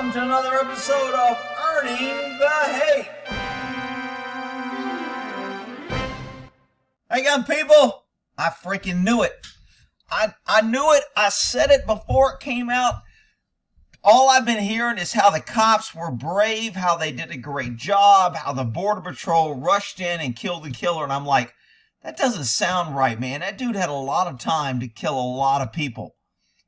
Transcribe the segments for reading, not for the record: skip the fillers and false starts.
welcome to another episode of Earning the Hate. Hey, young people, I freaking knew it. I knew it. I said it before it came out. All I've been hearing is how the cops were brave, how they did a great job, how the Border Patrol rushed in and killed the killer. And I'm like, that doesn't sound right, man. That dude had a lot of time to kill a lot of people.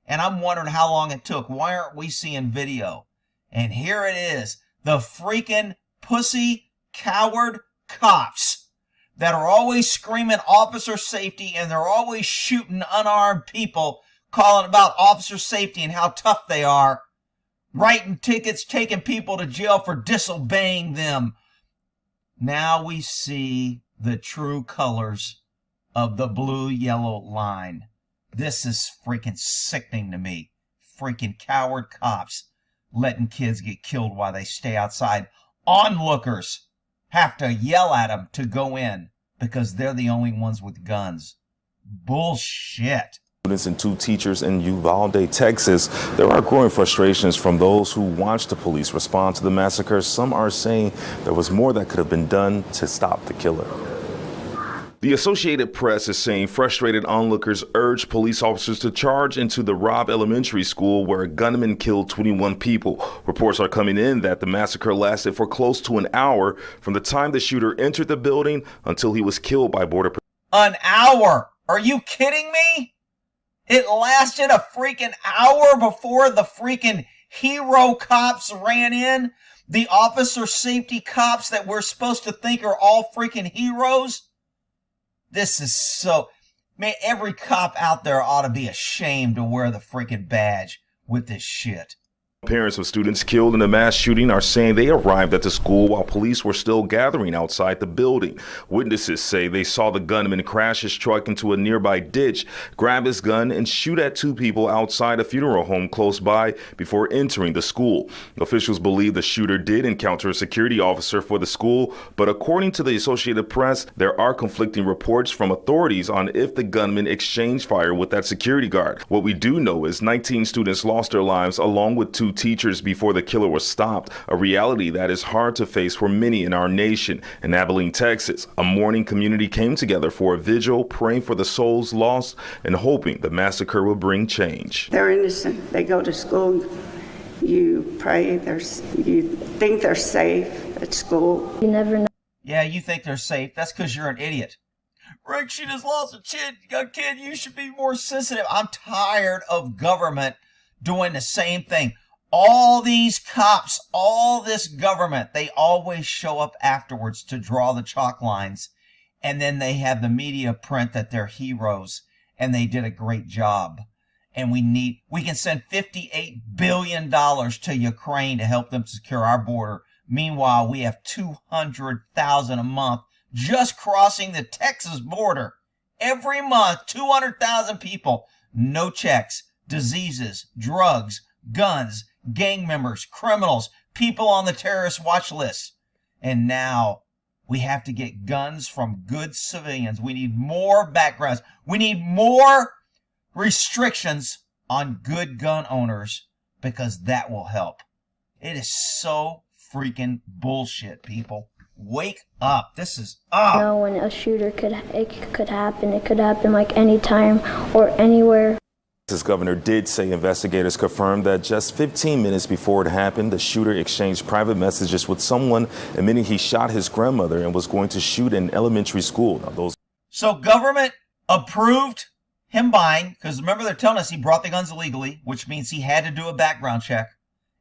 And I'm wondering how long it took. Why aren't we seeing video? And here it is. The freaking pussy coward cops that are always screaming officer safety, and they're always shooting unarmed people, calling about officer safety and how tough they are, writing tickets, taking people to jail for disobeying them. Now we see the true colors of the blue-yellow line. This is freaking sickening to me. Freaking coward cops letting kids get killed while they stay outside. Onlookers have to yell at them to go in because they're the only ones with guns. Bullshit. Students and two teachers in Uvalde, Texas. There are growing frustrations from those who watched the police respond to the massacre. Some are saying there was more that could have been done to stop the killer. The Associated Press is saying frustrated onlookers urged police officers to charge into the Robb Elementary School where a gunman killed 21 people. Reports are coming in that the massacre lasted for close to an hour from the time the shooter entered the building until he was killed by Border Patrol. An hour? Are you kidding me? It lasted a freaking hour before the freaking hero cops ran in? The officer safety cops that we're supposed to think are all freaking heroes? This is so... Man, every cop out there ought to be ashamed to wear the freaking badge with this shit. Parents of students killed in the mass shooting are saying they arrived at the school while police were still gathering outside the building. Witnesses say they saw the gunman crash his truck into a nearby ditch, grab his gun, and shoot at two people outside a funeral home close by before entering the school. Officials believe the shooter did encounter a security officer for the school, but according to the Associated Press, there are conflicting reports from authorities on if the gunman exchanged fire with that security guard. What we do know is 19 students lost their lives along with two teachers before the killer was stopped, a reality that is hard to face for many in our nation. In Abilene, Texas, a mourning community came together for a vigil, praying for the souls lost and hoping the massacre will bring change. They're innocent. They go to school. You pray. You think they're safe at school. You never know. Yeah, you think they're safe. That's because you're an idiot. Rick, she just lost a kid. You should be more sensitive. I'm tired of government doing the same thing. All these cops, all this government, they always show up afterwards to draw the chalk lines. And then they have the media print that they're heroes and they did a great job. And we can send $58 billion to Ukraine to help them secure our border. Meanwhile, we have 200,000 a month just crossing the Texas border. Every month, 200,000 people, no checks, diseases, drugs, guns, gang members, criminals, people on the terrorist watch list. And now we have to get guns from good civilians. We need more backgrounds. We need more restrictions on good gun owners because that will help. It is so freaking bullshit, people. Wake up. This is up. You know, when a shooter could happen. It could happen like anytime or anywhere. Texas governor did say investigators confirmed that just 15 minutes before it happened, the shooter exchanged private messages with someone admitting he shot his grandmother and was going to shoot an elementary school. Now, So government approved him buying, because remember they're telling us he brought the guns illegally, which means he had to do a background check.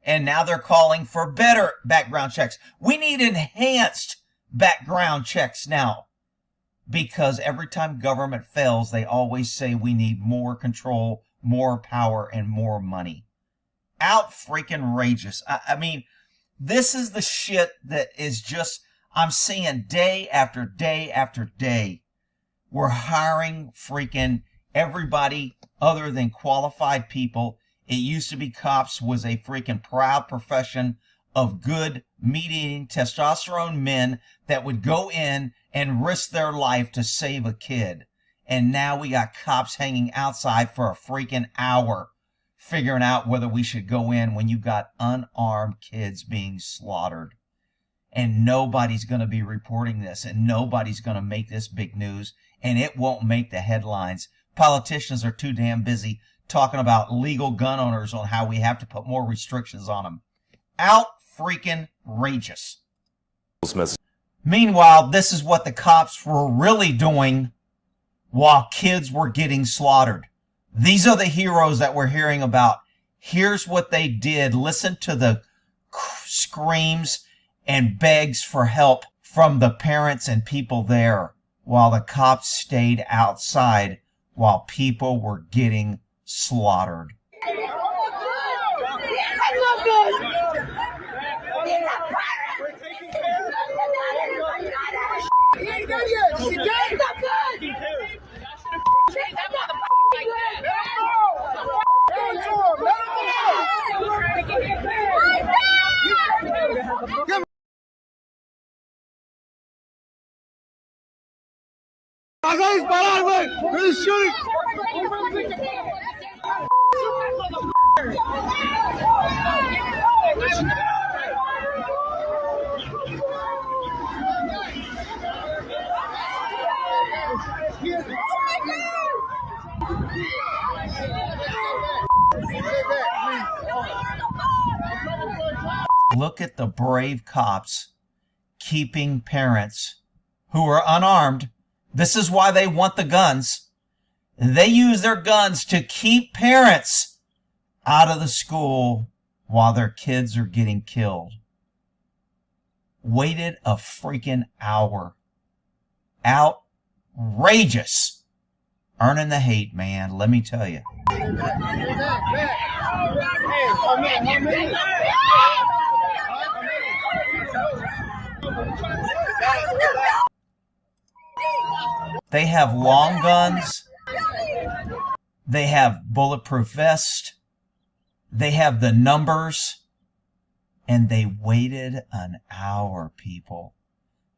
And now they're calling for better background checks. We need enhanced background checks now. Because every time government fails, they always say we need more control, more power, and more money. Out freaking rageous. I mean, this is the shit that is just, I'm seeing day after day after day. We're hiring freaking everybody other than qualified people. It used to be cops was a freaking proud profession of good, meat-eating, testosterone men that would go in and risk their life to save a kid. And now we got cops hanging outside for a freaking hour figuring out whether we should go in when you've got unarmed kids being slaughtered. And nobody's going to be reporting this, and nobody's going to make this big news, and it won't make the headlines. Politicians are too damn busy talking about legal gun owners on how we have to put more restrictions on them. Out-freaking-rageous. Meanwhile, this is what the cops were really doing while kids were getting slaughtered. These are the heroes that we're hearing about. Here's what they did. Listen to the screams and begs for help from the parents and people there while the cops stayed outside while people were getting slaughtered. Look at the brave cops keeping parents who are unarmed. This is why they want the guns. They use their guns to keep parents out of the school while their kids are getting killed. Waited a freaking hour. Outrageous. Earning the hate, man, let me tell you. They have long guns. They have bulletproof vests. They have the numbers. And they waited an hour, people.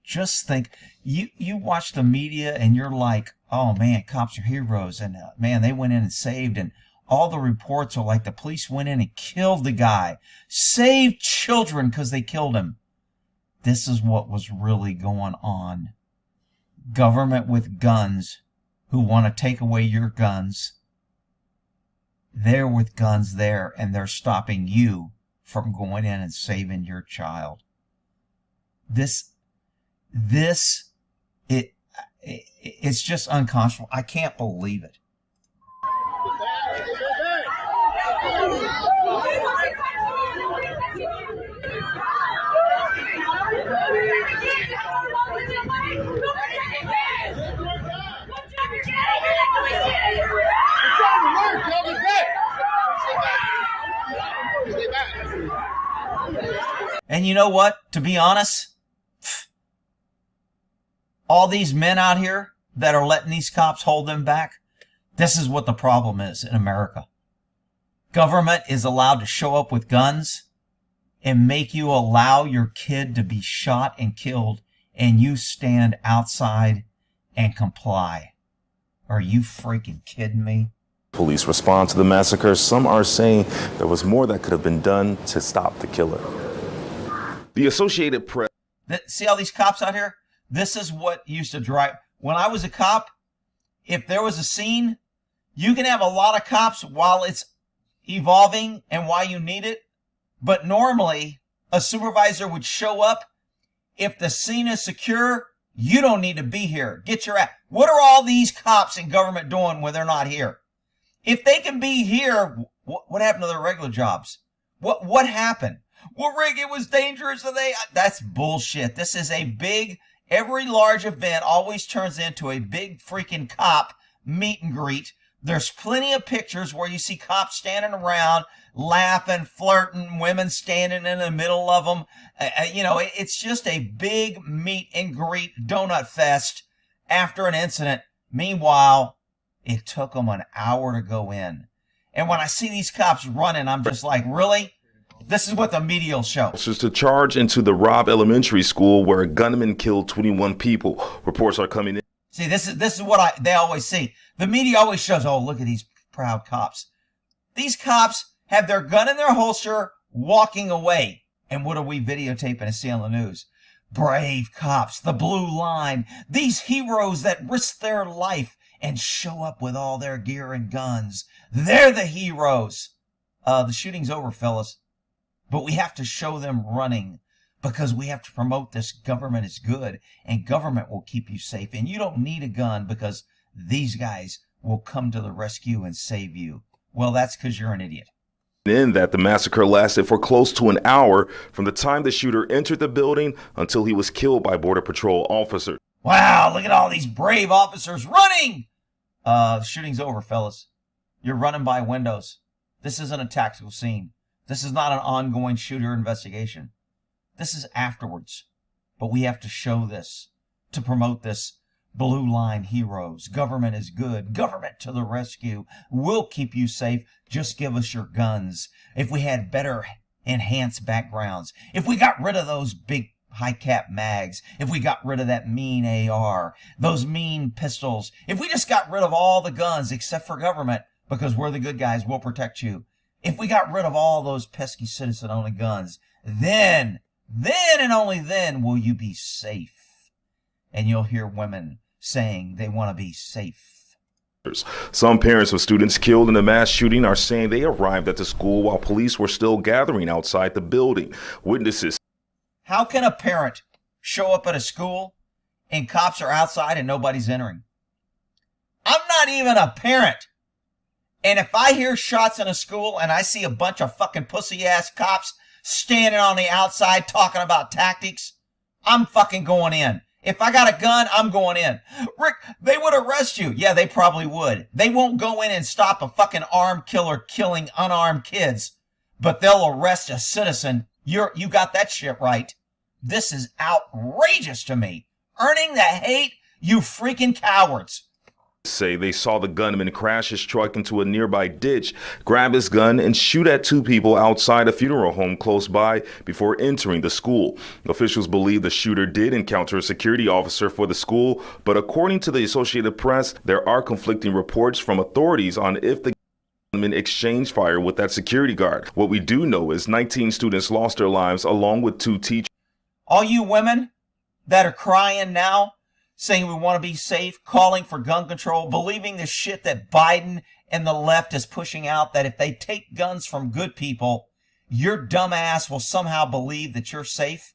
Just think, you watch the media and you're like, oh man, cops are heroes. And man, they went in and saved. And all the reports are like the police went in and killed the guy. Saved children because they killed him. This is what was really going on. Government with guns who want to take away your guns. They're with guns there, and they're stopping you from going in and saving your child. It's just unconscionable. I can't believe it. And you know what? To be honest, all these men out here that are letting these cops hold them back, this is what the problem is in America. Government is allowed to show up with guns and make you allow your kid to be shot and killed, and you stand outside and comply. Are you freaking kidding me? Police respond to the massacre. Some are saying there was more that could have been done to stop the killer. The Associated Press. See all these cops out here? This is what used to drive. When I was a cop, if there was a scene, you can have a lot of cops while it's evolving and while you need it. But normally, a supervisor would show up. If the scene is secure, you don't need to be here. Get your ass. What are all these cops in government doing when they're not here? If they can be here, what happened to their regular jobs? What happened? Well, Rick, it was dangerous. That's bullshit. This is a big, every large event always turns into a big freaking cop meet and greet. There's plenty of pictures where you see cops standing around, laughing, flirting, women standing in the middle of them. It's just a big meet and greet donut fest after an incident. Meanwhile, it took them an hour to go in. And when I see these cops running, I'm just like, really? This is what the media will show. This is to charge into the Robb Elementary School where a gunman killed 21 people. Reports are coming in. See, this is what they always see. The media always shows, oh, look at these proud cops. These cops have their gun in their holster walking away. And what are we videotaping and see on the news? Brave cops, the blue line, these heroes that risk their life and show up with all their gear and guns. They're the heroes. The shooting's over, fellas. But we have to show them running because we have to promote this government is good and government will keep you safe. And you don't need a gun because these guys will come to the rescue and save you. Well, that's because you're an idiot. In that the massacre lasted for close to an hour from the time the shooter entered the building until he was killed by Border Patrol officers. Wow, look at all these brave officers running. The shooting's over, fellas. You're running by windows. This isn't a tactical scene. This is not an ongoing shooter investigation. This is afterwards. But we have to show this to promote this blue line heroes. Government is good. Government to the rescue. We'll keep you safe. Just give us your guns. If we had better enhanced backgrounds, if we got rid of those big high cap mags, if we got rid of that mean AR, those mean pistols, if we just got rid of all the guns except for government, because we're the good guys, we'll protect you. If we got rid of all those pesky citizen-only guns, then and only then will you be safe. And you'll hear women saying they want to be safe. Some parents of students killed in the mass shooting are saying they arrived at the school while police were still gathering outside the building. Witnesses. How can a parent show up at a school and cops are outside and nobody's entering? I'm not even a parent. And if I hear shots in a school and I see a bunch of fucking pussy-ass cops standing on the outside talking about tactics, I'm fucking going in. If I got a gun, I'm going in. Rick, they would arrest you. Yeah, they probably would. They won't go in and stop a fucking armed killer killing unarmed kids, but they'll arrest a citizen. You got that shit right. This is outrageous to me. Earning the hate, you freaking cowards. Say they saw the gunman crash his truck into a nearby ditch, grab his gun, and shoot at two people outside a funeral home close by before entering the school. Officials believe the shooter did encounter a security officer for the school, but according to the Associated Press, there are conflicting reports from authorities on if the gunman exchanged fire with that security guard. What we do know is 19 students lost their lives along with 2 teachers. All you women that are crying now, saying we want to be safe, calling for gun control, believing the shit that Biden and the left is pushing out, that if they take guns from good people, your dumb ass will somehow believe that you're safe.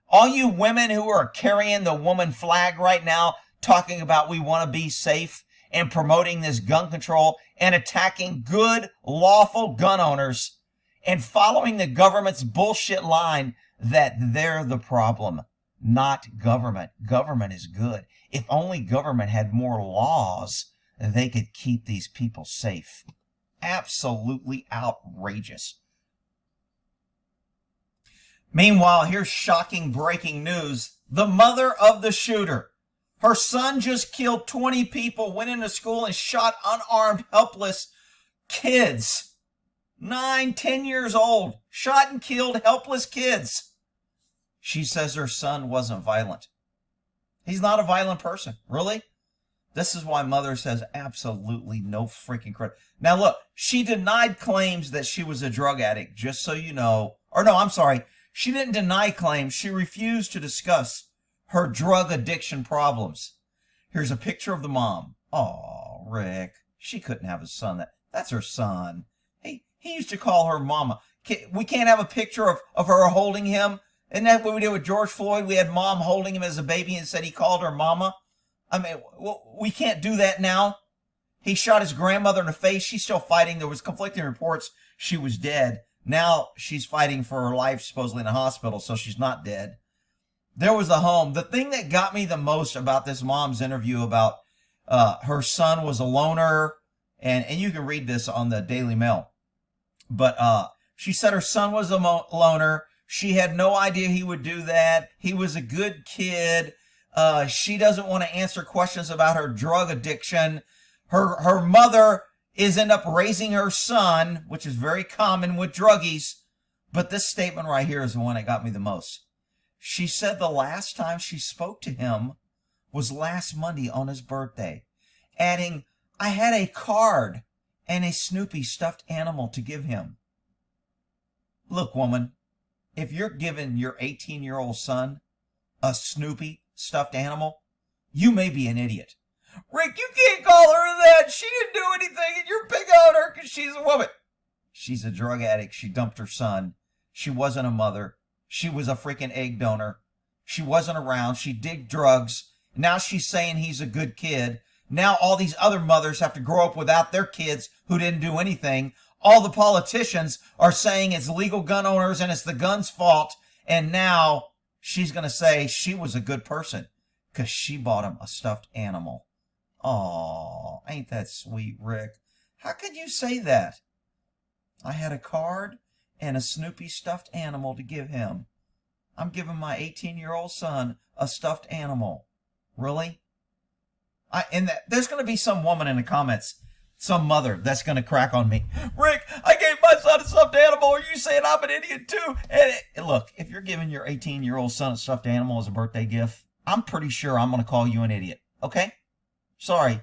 All you women who are carrying the woman flag right now, talking about we want to be safe and promoting this gun control and attacking good, lawful gun owners and following the government's bullshit line that they're the problem. Not government. Government is good. If only government had more laws, they could keep these people safe. Absolutely outrageous. Meanwhile, here's shocking breaking news. The mother of the shooter. Her son just killed 20 people, went into school and shot unarmed, helpless kids. 9, 10 years old. Shot and killed helpless kids. She says her son wasn't violent. He's not a violent person. Really? This is why mothers has absolutely no freaking credit. Now look, she denied claims that she was a drug addict, just so you know. Or no, I'm sorry. She didn't deny claims. She refused to discuss her drug addiction problems. Here's a picture of the mom. Oh, Rick. She couldn't have a son. That's her son. He used to call her mama. We can't have a picture of her holding him. Isn't that what we did with George Floyd? We had mom holding him as a baby and said he called her mama. I mean, we can't do that now. He shot his grandmother in the face. She's still fighting. There was conflicting reports she was dead. Now she's fighting for her life, supposedly in a hospital, so she's not dead. There was the home. The thing that got me the most about this mom's interview about her son was a loner, and you can read this on the Daily Mail. But she said her son was a loner. She had no idea he would do that. He was a good kid. She doesn't want to answer questions about her drug addiction. Her mother is end up raising her son, which is very common with druggies. But this statement right here is the one that got me the most. She said the last time she spoke to him was last Monday on his birthday, adding, I had a card and a Snoopy stuffed animal to give him. Look, woman, if you're giving your 18-year-old son a Snoopy stuffed animal, you may be an idiot. Rick, you can't call her that. She didn't do anything, and you're big on her because she's a woman. She's a drug addict. She dumped her son. She wasn't a mother. She was a freaking egg donor. She wasn't around. She did drugs. Now she's saying he's a good kid. Now all these other mothers have to grow up without their kids who didn't do anything. All the politicians are saying it's legal gun owners and it's the gun's fault. And now she's going to say she was a good person because she bought him a stuffed animal. Aw, ain't that sweet, Rick? How could you say that? I had a card and a Snoopy stuffed animal to give him. I'm giving my 18-year-old son a stuffed animal. Really? There's going to be some woman in the comments, some mother that's going to crack on me. Rick, I gave my son a stuffed animal. Are you saying I'm an idiot too? And look, if you're giving your 18-year-old son a stuffed animal as a birthday gift, I'm pretty sure I'm going to call you an idiot. Okay? Sorry.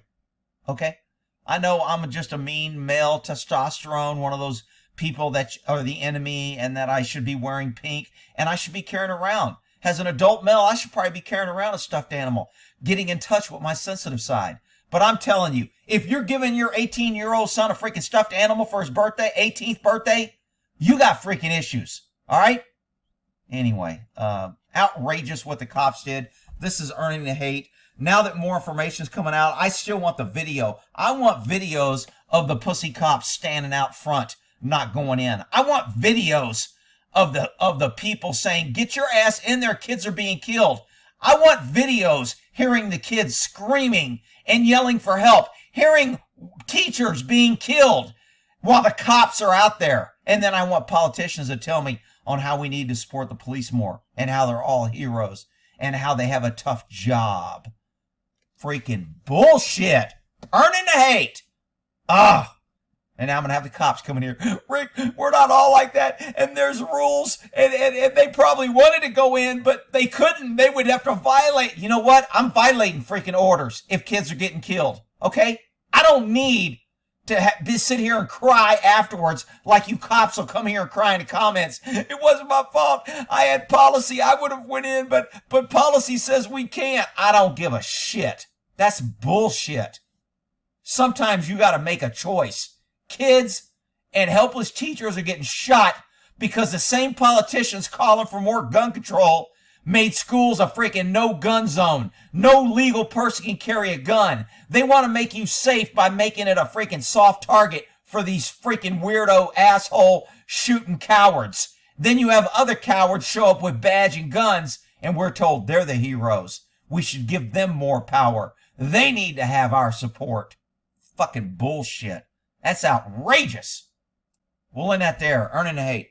Okay? I know I'm just a mean male testosterone, one of those people that are the enemy, and that I should be wearing pink and I should be carrying around. As an adult male, I should probably be carrying around a stuffed animal, getting in touch with my sensitive side. But I'm telling you, if you're giving your 18-year-old son a freaking stuffed animal for his birthday, 18th birthday, you got freaking issues. All right? Anyway, outrageous what the cops did. This is earning the hate. Now that more information is coming out, I still want the video. I want videos of the pussy cops standing out front, not going in. I want videos of the people saying, get your ass in there, kids are being killed. I want videos hearing the kids screaming and yelling for help, hearing teachers being killed while the cops are out there. And then I want politicians to tell me on how we need to support the police more and how they're all heroes and how they have a tough job. Freaking bullshit. Earning the hate. And now I'm going to have the cops coming here. Rick, we're not all like that. And there's rules. And they probably wanted to go in, but they couldn't. They would have to violate. You know what? I'm violating freaking orders if kids are getting killed. Okay? I don't need to sit here and cry afterwards like you cops will come here and cry in the comments. It wasn't my fault. I had policy. I would have went in, but policy says we can't. I don't give a shit. That's bullshit. Sometimes you got to make a choice. Kids and helpless teachers are getting shot because the same politicians calling for more gun control made schools a freaking no-gun zone. No legal person can carry a gun. They want to make you safe by making it a freaking soft target for these freaking weirdo asshole shooting cowards. Then you have other cowards show up with badge and guns, and we're told they're the heroes. We should give them more power. They need to have our support. Fucking bullshit. That's outrageous. We'll end that there. Earning the hate.